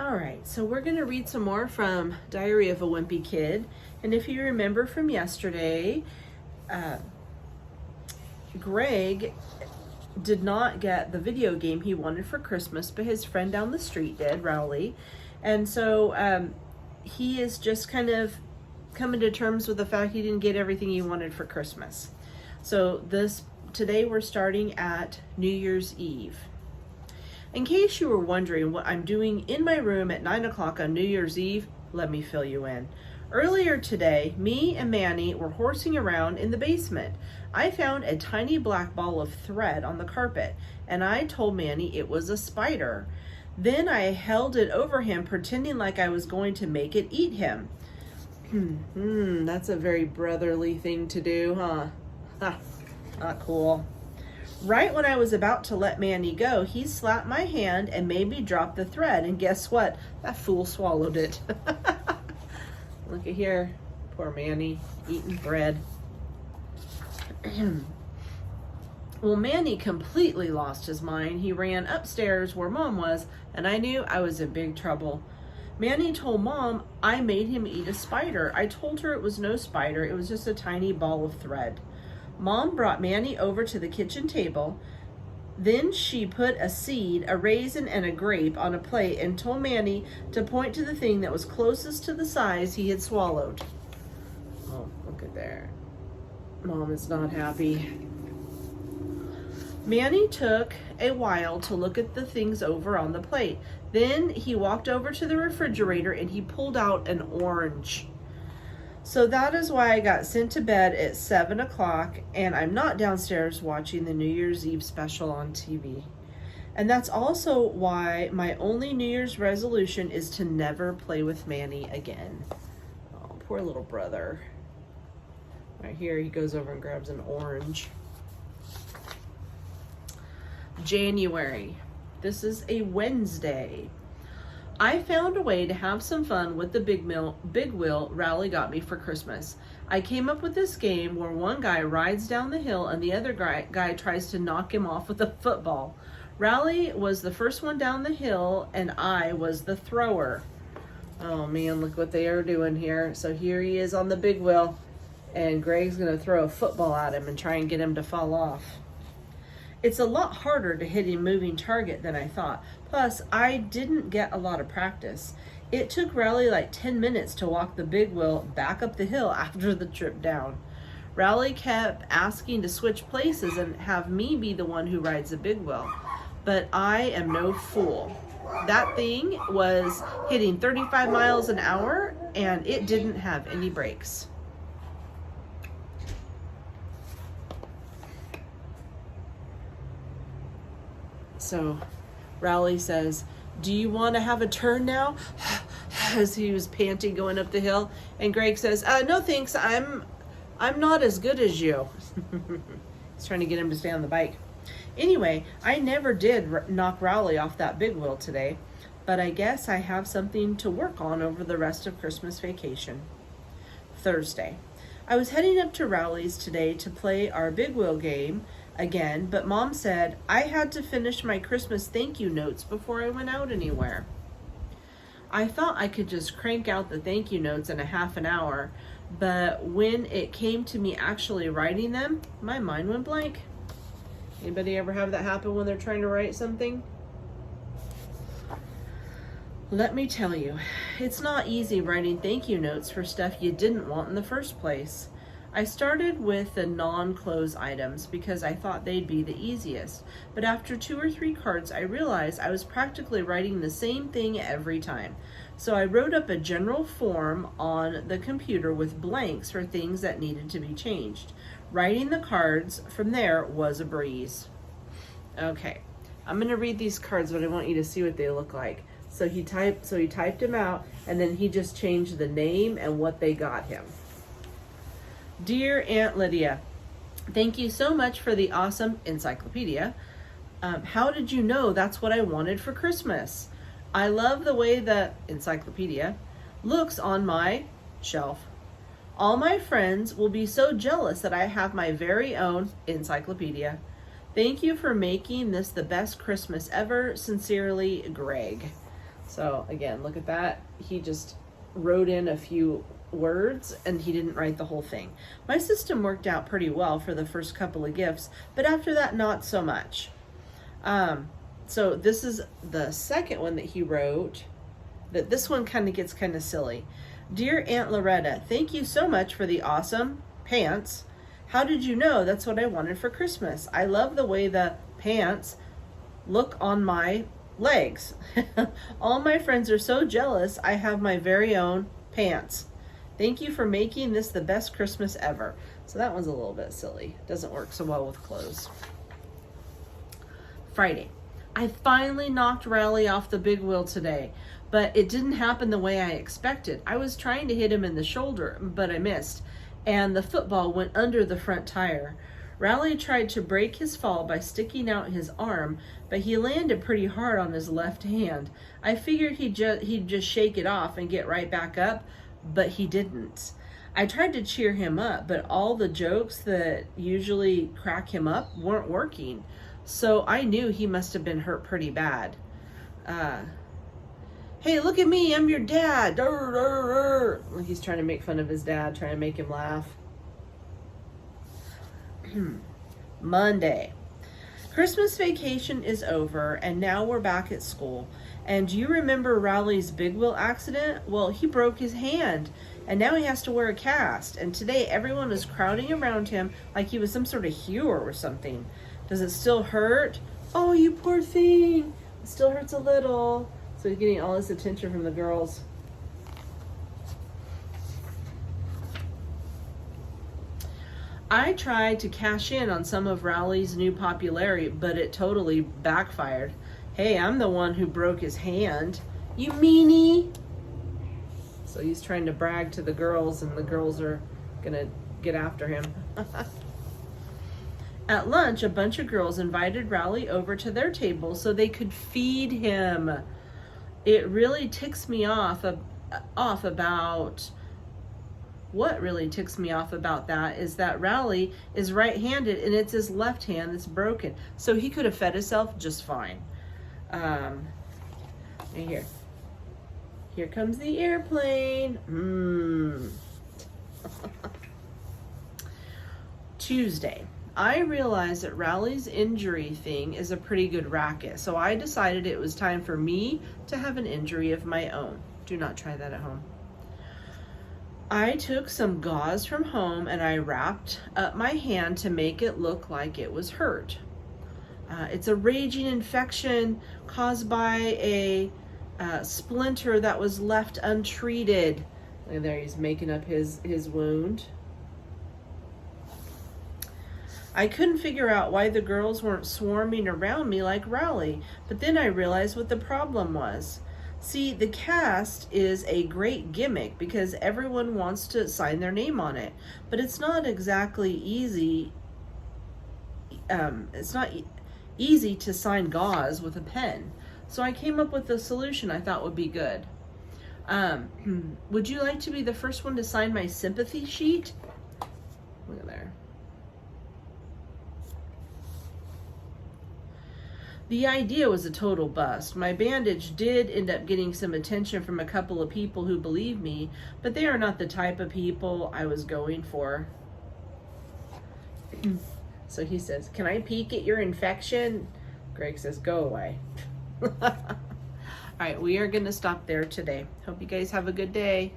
All right, so we're going to read some more from Diary of a Wimpy Kid. And if you remember from yesterday, Greg did not get the video game he wanted for Christmas, but his friend down the street did, Rowley. And so he is just kind of coming to terms with the fact he didn't get everything he wanted for Christmas. So today we're starting at New Year's Eve. In case you were wondering what I'm doing in my room at 9 o'clock on New Year's Eve, let me fill you in. Earlier today, me and Manny were horsing around in the basement. I found a tiny black ball of thread on the carpet, and I told Manny it was a spider. Then I held it over him, pretending like I was going to make it eat him. That's a very brotherly thing to do, huh? Not cool. Right when I was about to let Manny go, he slapped my hand and made me drop the thread. And guess what? That fool swallowed it. Look at here. Poor Manny eating thread. Well, Manny completely lost his mind. He ran upstairs where Mom was, and I knew I was in big trouble. Manny told Mom I made him eat a spider. I told her it was no spider. It was just a tiny ball of thread. Mom brought Manny over to the kitchen table. Then she put a seed, a raisin, and a grape on a plate and told Manny to point to the thing that was closest to the size he had swallowed. Oh, look at there. Mom is not happy. Manny took a while to look at the things over on the plate. Then he walked over to the refrigerator and he pulled out an orange. So that is why I got sent to bed at 7 o'clock and I'm not downstairs watching the New Year's Eve special on TV. And that's also why my only New Year's resolution is to never play with Manny again. Oh, poor little brother. Right here, he goes over and grabs an orange. January. This is a Wednesday. I found a way to have some fun with the big wheel Rowley got me for Christmas. I came up with this game where one guy rides down the hill and the other guy tries to knock him off with a football. Rowley was the first one down the hill and I was the thrower. Oh man, look what they are doing here. So here he is on the big wheel and Greg's gonna throw a football at him and try and get him to fall off. It's a lot harder to hit a moving target than I thought. Plus, I didn't get a lot of practice. It took Rowley like 10 minutes to walk the big wheel back up the hill after the trip down. Rowley kept asking to switch places and have me be the one who rides the big wheel. But I am no fool. That thing was hitting 35 miles an hour and it didn't have any brakes. So Rowley says, "Do you want to have a turn now?" as he was panting going up the hill. And Greg says, "No thanks, I'm not as good as you." He's trying to get him to stay on the bike. Anyway, I never did knock Rowley off that big wheel today, but I guess I have something to work on over the rest of Christmas vacation. Thursday. I was heading up to Rowley's today to play our big wheel game again, but Mom said I had to finish my Christmas thank you notes before I went out anywhere. I thought I could just crank out the thank you notes in a half an hour, but when it came to me actually writing them, my mind went blank. Anybody ever have that happen when they're trying to write something? Let me tell you, it's not easy writing thank you notes for stuff you didn't want in the first place. I started with the non-clothes items because I thought they'd be the easiest, but after 2 or 3 cards I realized I was practically writing the same thing every time. So I wrote up a general form on the computer with blanks for things that needed to be changed. Writing the cards from there was a breeze. Okay, I'm going to read these cards, but I want you to see what they look like. So he typed them out, and then he just changed the name and what they got him. Dear Aunt Lydia, thank you so much for the awesome encyclopedia. How did you know that's what I wanted for Christmas? I love the way the encyclopedia looks on my shelf. All my friends will be so jealous that I have my very own encyclopedia. Thank you for making this the best Christmas ever. Sincerely, Greg. So again, look at that. He just wrote in a few words and he didn't write the whole thing. My system worked out pretty well for the first couple of gifts, but after that, not so much. So this is the second one that he wrote. This one kind of gets kind of silly. Dear Aunt Loretta, thank you so much for the awesome pants. How did you know that's what I wanted for Christmas? I love the way the pants look on my legs. All my friends are so jealous I have my very own pants. Thank you for making this the best Christmas ever. So that one's a little bit silly. Doesn't work so well with clothes. Friday. I finally knocked Riley off the big wheel today, but it didn't happen the way I expected. I was trying to hit him in the shoulder, but I missed, and the football went under the front tire. Riley tried to break his fall by sticking out his arm, but he landed pretty hard on his left hand. I figured he'd just shake it off and get right back up, but he didn't. I tried to cheer him up, but all the jokes that usually crack him up weren't working. So I knew he must have been hurt pretty bad. Hey, look at me, I'm your dad. Durr, durr, durr. He's trying to make fun of his dad, trying to make him laugh. Monday. Christmas vacation is over and now we're back at school. And do you remember Riley's big wheel accident? Well, he broke his hand and now he has to wear a cast. And today everyone is crowding around him like he was some sort of hero or something. Does it still hurt? Oh, you poor thing. It still hurts a little. So he's getting all this attention from the girls. I tried to cash in on some of Riley's new popularity, but it totally backfired. Hey, I'm the one who broke his hand. You meanie. So he's trying to brag to the girls, and the girls are gonna get after him. At lunch, a bunch of girls invited Riley over to their table so they could feed him. It really ticks me off about... What really ticks me off about that is that Riley is right-handed and it's his left hand that's broken. So he could have fed himself just fine. And here comes the airplane. Tuesday. I realized that Riley's injury thing is a pretty good racket, so I decided it was time for me to have an injury of my own. Do not try that at home. I took some gauze from home and I wrapped up my hand to make it look like it was hurt. It's a raging infection caused by a splinter that was left untreated. Look at there, he's making up his wound. I couldn't figure out why the girls weren't swarming around me like Riley, but then I realized what the problem was. See, the cast is a great gimmick because everyone wants to sign their name on it, but it's not exactly easy. It's not easy to sign gauze with a pen. So I came up with a solution I thought would be good. Would you like to be the first one to sign my sympathy sheet? Look at there. The idea was a total bust. My bandage did end up getting some attention from a couple of people who believed me, but they are not the type of people I was going for. So he says, "Can I peek at your infection?" Greg says, "Go away." All right, we are going to stop there today. Hope you guys have a good day.